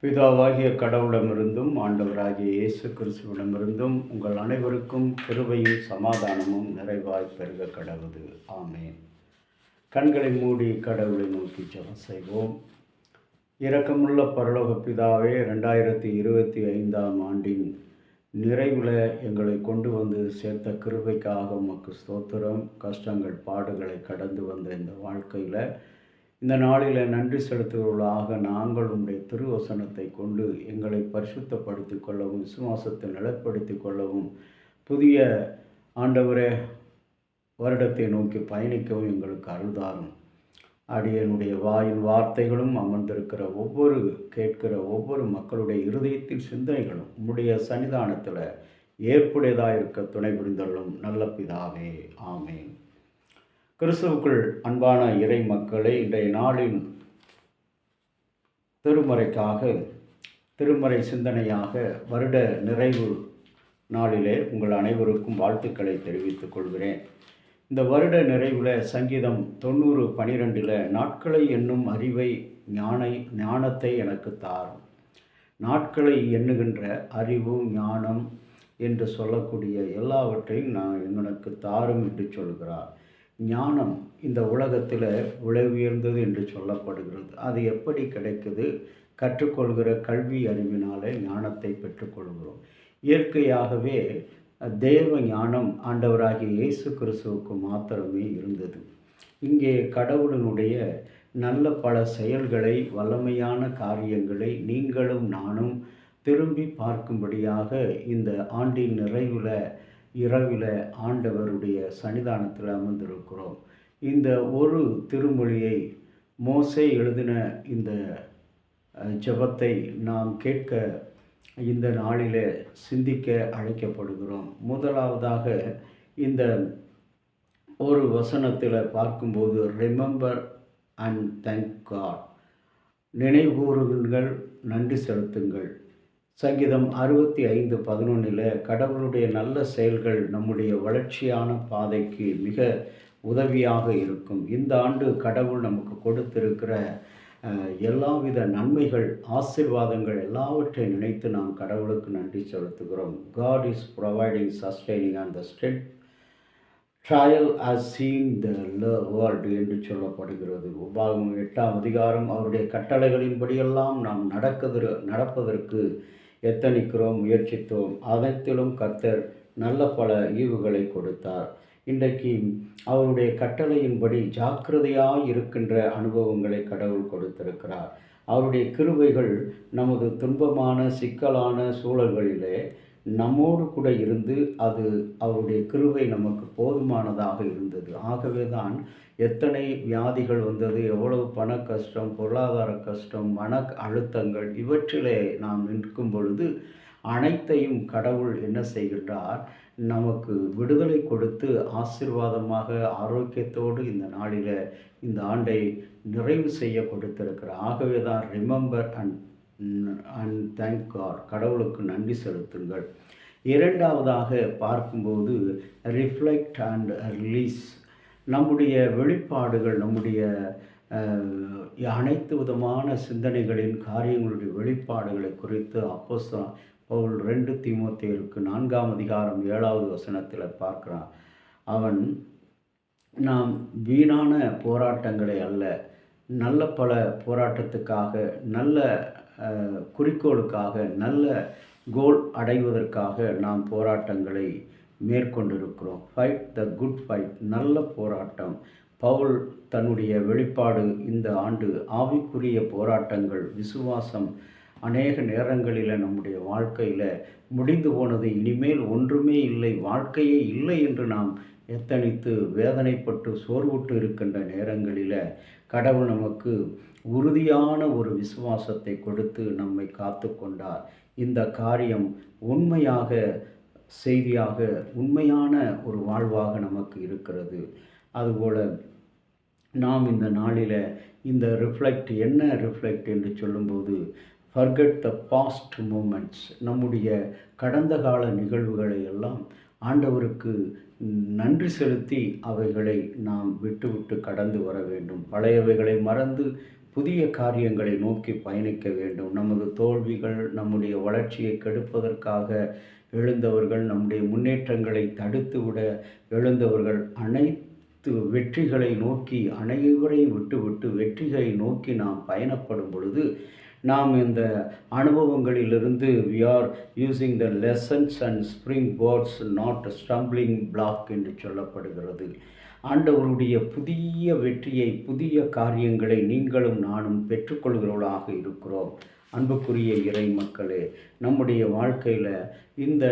பிதாவாகிய கடவுளிடமிருந்தும் ஆண்டவராகிய இயேசு கிறிஸ்துவிடமிருந்தும் உங்கள் அனைவருக்கும் கிருபையும் சமாதானமும் நிறைவாய் பெருக கடவுது. ஆமென். கண்களை மூடி கடவுளை நோக்கி ஜெபம் செய்வோம். இரக்கமுள்ள பரலோக பிதாவே, 2025 ஆண்டின் நிறைவில் எங்களை கொண்டு வந்து சேர்த்த கிருபைக்காக உமக்கு ஸ்தோத்திரம். கஷ்டங்கள் பாடுகளை கடந்து வந்த இந்த வாழ்க்கையில் இந்த நாளில் நன்றி செலுத்துவர்களாக நாங்கள் உங்களுடைய திருவசனத்தை கொண்டு எங்களை பரிசுத்தப்படுத்தி கொள்ளவும், விசுவாசத்தை நிலைப்படுத்தி கொள்ளவும், புதிய ஆண்டவரே வருடத்தை நோக்கி பயணிக்கவும் எங்களுக்கு அருள்தாரும். அடியனுடைய வாயின் வார்த்தைகளும் அமர்ந்திருக்கிற கேட்கிற ஒவ்வொரு மக்களுடைய இருதயத்தின் சிந்தனைகளும் உம்முடைய சன்னிதானத்தில் ஏற்புடையதாக இருக்க துணை புரிந்தள்ளும் நல்ல பிதாவே. ஆமேன். கிறிஸ்துவுக்குள் அன்பான இறை மக்களை, இன்றைய நாளின் திருமறை சிந்தனையாக வருட நிறைவு நாளிலே உங்கள் அனைவருக்கும் வாழ்த்துக்களை தெரிவித்துக் கொள்கிறேன். இந்த வருட நிறைவில் சங்கீதம் 90:12 நாட்களை என்னும் அறிவை ஞானத்தை எனக்கு தாரும். நாட்களை எண்ணுகின்ற அறிவு, ஞானம் என்று சொல்லக்கூடிய எல்லாவற்றையும் எனக்கு தாரும் என்று சொல்கிறார். ஞானம் இந்த உலகத்தில் விலை உயர்ந்தது என்று சொல்லப்படுகிறது. அது எப்படி கிடைக்குது? கற்றுக்கொள்கிற கல்வி அறிவினாலே ஞானத்தை பெற்றுக்கொள்கிறோம். இயற்கையாகவே தேவ ஞானம் ஆண்டவராகிய இயேசு கிறிஸ்துவுக்கு மாத்திரமே இருந்தது. இங்கே கடவுளினுடைய நல்ல பல செயல்களை, வல்லமையான காரியங்களை நீங்களும் நானும் திரும்பி பார்க்கும்படியாக இந்த ஆண்டின் இரவில் ஆண்டவருடைய சன்னிதானத்தில் அமர்ந்திருக்கிறோம். இந்த ஒரு திருமொழியை, மோசே எழுதின இந்த ஜெபத்தை நாம் கேட்க இந்த நாளில் சிந்திக்க அழைக்கப்படுகிறோம். முதலாவதாக இந்த ஒரு வசனத்தில் பார்க்கும்போது, ரிமெம்பர் அண்ட் தேங்க் காட், நினைவுகூருங்கள், நன்றி செலுத்துங்கள். சங்கீதம் 65:11 கடவுளுடைய நல்ல செயல்கள் நம்முடைய வளர்ச்சியான பாதைக்கு மிக உதவியாக இருக்கும். இந்த ஆண்டு கடவுள் நமக்கு கொடுத்திருக்கிற எல்லாவித நன்மைகள், ஆசீர்வாதங்கள் எல்லாவற்றை நினைத்து நாம் கடவுளுக்கு நன்றி செலுத்துகிறோம். God is providing, sustaining and the strength trial has seen the world என்று சொல்லப்படுகிறது. உபாகமம் 8ஆம் அதிகாரம். அவருடைய கட்டளைகளின்படியெல்லாம் நாம் நடப்பதற்கு எத்தனிக்கிறோம், முயற்சித்தோம். அனைத்திலும் கர்த்தர் நல்ல பல ஈவுகளை கொடுத்தார். இன்றைக்கு அவருடைய கட்டளையின்படி ஜாக்கிரதையாக இருக்கின்ற அனுபவங்களை கடவுள் கொடுத்திருக்கிறார். அவருடைய கிருபைகள் நமது துன்பமான சிக்கலான சூழல்களிலே நம்மோடு கூட இருந்து அவருடைய கிருபை நமக்கு போதுமானதாக இருந்தது. ஆகவே தான் எத்தனை வியாதிகள் வந்தது, எவ்வளவு பண கஷ்டம், பொருளாதார கஷ்டம், மன அழுத்தங்கள், இவற்றிலே நாம் நிற்கும் பொழுது அனைத்தையும் கடவுள் என்ன செய்கின்றார்? நமக்கு விடுதலை கொடுத்து ஆசீர்வாதமாக ஆரோக்கியத்தோடு இந்த நாளில் இந்த ஆண்டை நிறைவு செய்ய கொடுத்திருக்கிறார். ஆகவே தான் ரிமெம்பர் அண்ட் தேங்க் காட், கடவுளுக்கு நன்றி செலுத்துங்கள். இரண்டாவதாக பார்க்கும்போது ரிஃப்ளெக்ட் அண்ட் ரிலீஸ், நம்முடைய வெளிப்பாடுகள், நம்முடைய அனைத்து விதமான சிந்தனைகளின் காரியங்களுடைய வெளிப்பாடுகளை குறித்து அப்போஸ்தலன் பவுல் 2 தீமோத்தேயுக்கு 4ஆம் அதிகாரம் 7வது வசனத்தில் பார்க்கிறான். அவன் நாம் வீணான போராட்டங்களை அல்ல, நல்ல பல போராட்டத்துக்காக, நல்ல குறிக்கோளுக்காக, நல்ல கோல் அடைவதற்காக நாம் போராட்டங்களை மேற்கொண்டிருக்கிறோம். ஃபைட் த குட் ஃபைட், நல்ல போராட்டம். பவுல் தன்னுடைய வெளிப்பாடு இந்த ஆண்டு ஆவிக்குரிய போராட்டங்கள், விசுவாசம். அநேக நேரங்களில் நம்முடைய வாழ்க்கையில் முடிந்து போனது, இனிமேல் ஒன்றுமே இல்லை, வாழ்க்கையே இல்லை என்று நாம் எத்தனித்து வேதனைப்பட்டு சோர்வுட்டு இருக்கின்ற நேரங்களில் கடவுள் நமக்கு உறுதியான ஒரு விசுவாசத்தை கொடுத்து நம்மை காத்து கொண்டார். இந்த காரியம் உண்மையாக செய்தியாக, உண்மையான ஒரு வாழ்வாக நமக்கு இருக்கிறது. அதுபோல் நாம் இந்த நாளில் இந்த ரிஃப்ளெக்ட் என்று சொல்லும்போது, ஃபர்கெட் த பாஸ்ட் மூமெண்ட்ஸ், நம்முடைய கடந்த கால நிகழ்வுகளை எல்லாம் ஆண்டவருக்கு நன்றி செலுத்தி அவைகளை நாம் விட்டு கடந்து வர வேண்டும். பழையவைகளை மறந்து புதிய காரியங்களை நோக்கி பயணிக்க வேண்டும். நமது தோல்விகள் நம்முடைய வளர்ச்சியை கெடுப்பதற்காக எழுந்தவர்கள், நம்முடைய முன்னேற்றங்களை தடுத்துவிட எழுந்தவர்கள் அனைத்து வெற்றிகளை நோக்கி அனைவரையும் விட்டுவிட்டு வெற்றிகளை நோக்கி நாம் பயணப்படும் பொழுது, நாம் இந்த அனுபவங்களிலிருந்து we are using the lessons and spring boards, not stumbling block என்று சொல்லப்படுகிறது. ஆண்டவருடைய புதிய வெற்றியை, புதிய காரியங்களை நீங்களும் நானும் பெற்றுக்கொள்கிறவர்களாக இருக்கிறோம். அன்புக்குரிய இறை மக்களே, நம்முடைய வாழ்க்கையில் இந்த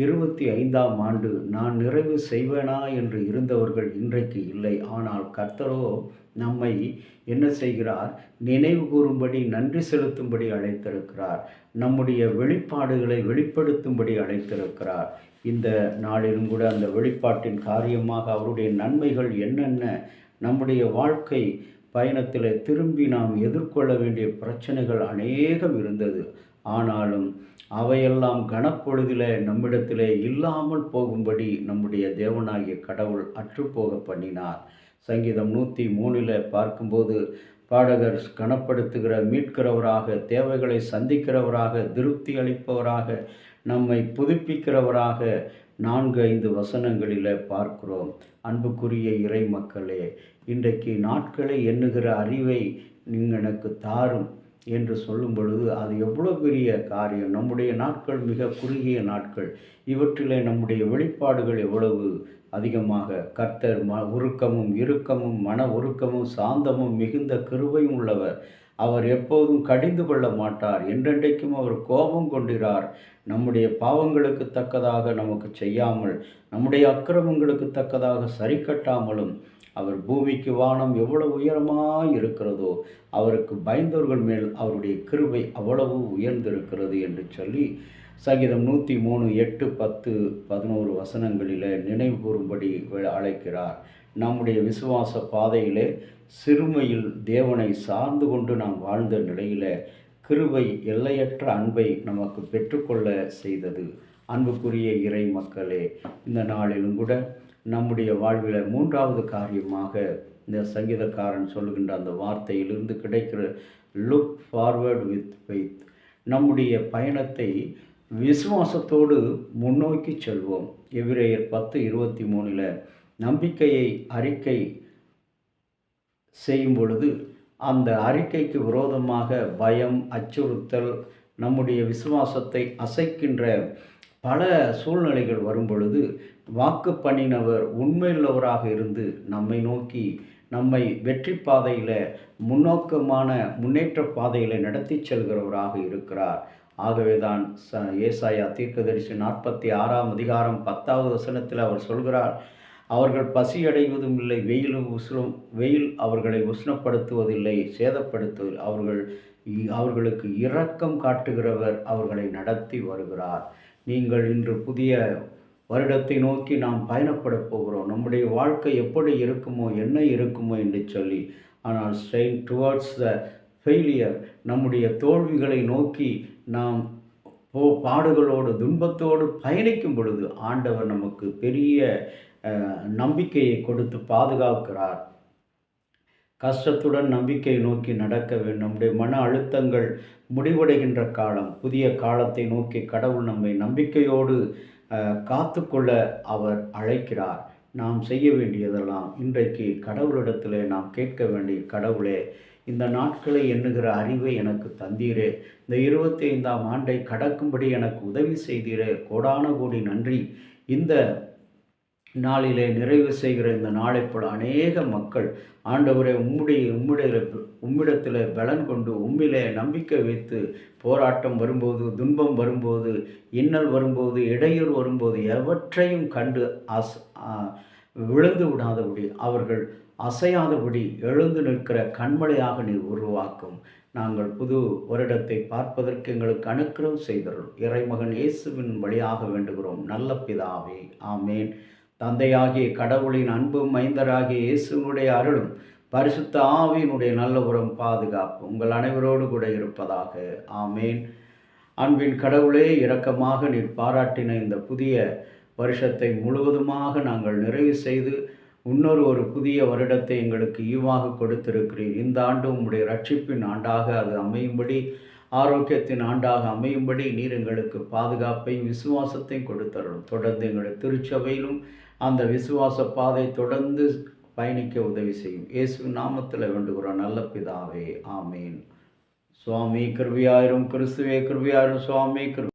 25ஆம் ஆண்டு நான் நிறைவு செய்வேனா என்று இருந்தவர்கள் இன்றைக்கு இல்லை. ஆனால் கர்த்தரோ நம்மை என்ன செய்கிறார்? நினைவு கூறும்படி, நன்றி செலுத்தும்படி அழைத்திருக்கிறார். நம்முடைய வெளிப்பாடுகளை வெளிப்படுத்தும்படி அழைத்திருக்கிறார். இந்த நாளிலும் கூட அந்த வெளிப்பாட்டின் காரியமாக அவருடைய நன்மைகள் என்னென்ன, நம்முடைய வாழ்க்கை பயணத்தில் திரும்பி நாம் எதிர்கொள்ள வேண்டிய பிரச்சனைகள் அநேகம் இருந்தது. ஆனாலும் அவையெல்லாம் கனப்பொழுதில் நம்மிடத்திலே இல்லாமல் போகும்படி நம்முடைய தேவனாகிய கடவுள் அற்றுப்போக பண்ணினார். சங்கீதம் 103 பார்க்கும்போது பாடகர் கனப்படுத்துகிற, மீட்கிறவராக, தேவைகளை சந்திக்கிறவராக, திருப்தி அளிப்பவராக, நம்மை புதுப்பிக்கிறவராக 4-5 வசனங்களில் பார்க்கிறோம். அன்புக்குரிய இறை மக்களே, இன்றைக்கு நாட்களை எண்ணுகிற அறிவை நீங்கள் எனக்கு தாரும் என்று சொல்லும் பொழுது அது எவ்வளோ பெரிய காரியம். நம்முடைய நாட்கள் மிக குறுகிய நாட்கள். இவற்றிலே நம்முடைய வெளிப்பாடுகள் எவ்வளவு அதிகமாக. கர்த்தர் உருக்கமும் இறுக்கமும் மன உருக்கமும் சாந்தமும் மிகுந்த கிருபையும் உள்ளவர். அவர் எப்போதும் கடிந்து கொள்ள மாட்டார். என்றென்றைக்கும் அவர் கோபம் கொண்டிறார். நம்முடைய பாவங்களுக்கு தக்கதாக நமக்கு செய்யாமல், நம்முடைய அக்கிரமங்களுக்கு தக்கதாக சரி கட்டாமலும், அவர் பூமிக்கு வானம் எவ்வளவு உயரமாய் இருக்கிறதோ அவருக்கு பயந்தவர்கள் மேல் அவருடைய கிருபை அவ்வளவு உயர்ந்திருக்கிறது என்று சொல்லி சங்கீதம் 103 8, 10, 11 வசனங்களில் நினைவு கூறும்படி அழைக்கிறார். நம்முடைய விசுவாச பாதையிலே சிறுமையில் தேவனை சார்ந்து கொண்டு நாம் வாழ்ந்த நிலையில் கிருபை எல்லையற்ற அன்பை நமக்கு பெற்றுக்கொள்ள செய்தது. அன்புக்குரிய இறை மக்களே, இந்த நாளிலும் கூட நம்முடைய வாழ்வில் 3வது காரியமாக இந்த சங்கீதக்காரன் சொல்லுகின்ற அந்த வார்த்தையிலிருந்து கிடைக்கிற லுக் ஃபார்வர்ட் வித் ஃபெய்த். நம்முடைய பயணத்தை விசுவாசத்தோடு முன்னோக்கி செல்வோம். எபிரேயர் 10:23 நம்பிக்கையை அறிக்கை செய்யும் பொழுது அந்த அறிக்கைக்கு விரோதமாக பயம், அச்சுறுத்தல், நம்முடைய விசுவாசத்தை அசைக்கின்ற பல சூழ்நிலைகள் வரும் பொழுது வாக்கு பண்ணினவர் உண்மையுள்ளவராக இருந்து நம்மை நோக்கி நம்மை வெற்றி பாதையில் முன்னேற்ற பாதையில் நடத்தி செல்கிறவராக இருக்கிறார். ஆகவே தான் ஏசாயா தீர்க்கதரிசி 46ஆம் அதிகாரம் 10வது வசனத்தில் அவர் சொல்கிறார், அவர்கள் பசியடைவதும் இல்லை, வெயில் அவர்களை உஷ்ணப்படுத்துவதில்லை, சேதப்படுத்துவதில்லை, அவர்களுக்கு இரக்கம் காட்டுகிறவர் அவர்களை நடத்தி வருகிறார். நீங்கள் இன்று புதிய வருடத்தை நோக்கி நாம் பயணப்பட போகிறோம். நம்முடைய வாழ்க்கை எப்படி இருக்குமோ, என்ன இருக்குமோ என்று சொல்லி, ஆனால் ஸ்ட்ரெயின் டுவர்ட்ஸ் த ஃபெயிலியர், நம்முடைய தோல்விகளை நோக்கி நாம் பாடுகளோடு துன்பத்தோடு பயணிக்கும் பொழுது ஆண்டவர் நமக்கு பெரிய நம்பிக்கையை கொடுத்து பாதுகாக்கிறார். கஷ்டத்துடன் நம்பிக்கையை நோக்கி நடக்க வேண்டும். நம்முடைய மன அழுத்தங்கள் முடிவடைகின்ற காலம், புதிய காலத்தை நோக்கி கடவுள் நம்மை நம்பிக்கையோடு காத்து கொள்ள அவர் அழைக்கிறார். நாம் செய்ய வேண்டியதெல்லாம் இன்றைக்கு கடவுளிடத்தில் நாம் கேட்க வேண்டிய, கடவுளே, இந்த நாட்களை எண்ணுகிற அறிவை எனக்கு தந்தீரே, இந்த 25ஆம் ஆண்டை கடக்கும்படி எனக்கு உதவி செய்தீரே, கோடான கோடி நன்றி. இந்த நாளிலே நிறைவு செய்கிற இந்த நாளை போல அநேக மக்கள் ஆண்டவரை உம்மிடத்தில் பலன் கொண்டு உம்மிலே நம்பிக்கை வைத்து போராட்டம் வரும்போது, துன்பம் வரும்போது, இன்னல் வரும்போது, இடையூறு வரும்போது எவற்றையும் கண்டு விழுந்து விடாதபடி, அவர்கள் அசையாதபடி எழுந்து நிற்கிற கண்மலையாக நீர் உருவாக்கும். நாங்கள் புது வருடத்தை பார்ப்பதற்கு எங்களுக்கு அனுக்கிரகம் செய்தருளும். இறைமகன் இயேசுவின் வழியாக வேண்டுகிறோம் நல்ல பிதாவே, ஆமேன். தந்தையாகிய கடவுளின் அன்பும் மைந்தராகிய இயேசுனுடைய அருளும் பரிசுத்த ஆவியினுடைய நல்ல உரம் பாதுகாப்பு உங்கள் அனைவரோடு கூட இருப்பதாக, ஆமேன். அன்பின் கடவுளே, இரக்கமாக நீர் பாராட்டின இந்த புதிய வருஷத்தை முழுவதுமாக நாங்கள் நிறைவு செய்து இன்னொரு ஒரு புதிய வருடத்தை எங்களுக்கு ஈவாக கொடுத்திருக்கிறீர். இந்த ஆண்டு உம்முடைய ரட்சிப்பின் ஆண்டாக அது அமையும்படி, ஆரோக்கியத்தின் ஆண்டாக அமையும்படி நீர் எங்களுக்கு பாதுகாப்பையும் விசுவாசத்தையும் கொடுத்தருளும். தொடர்ந்து எங்களுடைய திருச்சபையிலும் அந்த விசுவாச பாதை தொடர்ந்து பயணிக்க உதவி செய்யும். இயேசு நாமத்தில் வேண்டுகிறோம் நல்ல பிதாவே, ஆமேன். சுவாமி கிருபையாயிரும், கிறிஸ்துவே கிருபையாயிரும், சுவாமி கிருபை.